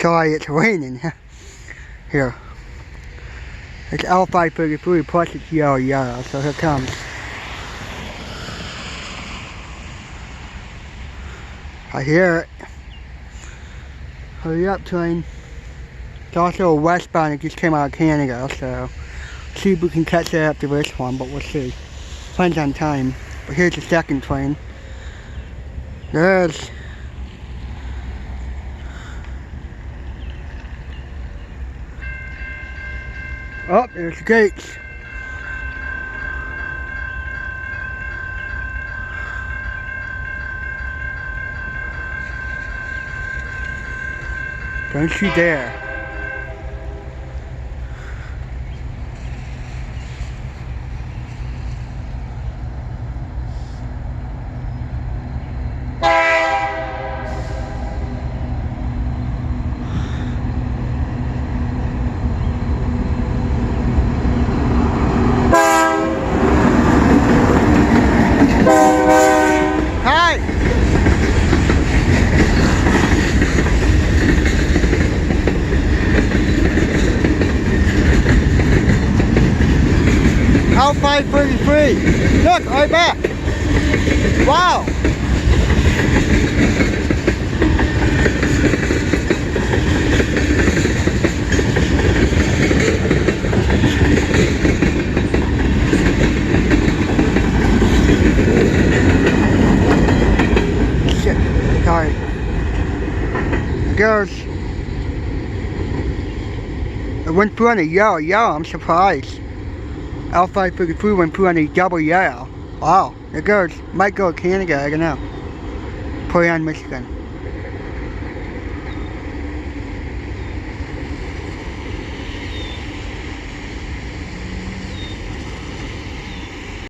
Sorry, it's raining. Here. It's L533 plus it's yellow, so here it comes. I hear it. Hurry up, train. It's also a westbound, it just came out of Canada, so see if we can catch that after this one, but we'll see. Depends on time. But here's the second train. There's oh, there's the gates. Don't you dare. L533. Look, right back. Wow. Shit. Sorry. It goes. It went through on a yellow. I'm surprised. L533 went through on a double yellow. Wow, it goes. Might go to Canada, I don't know. Port Huron, Michigan.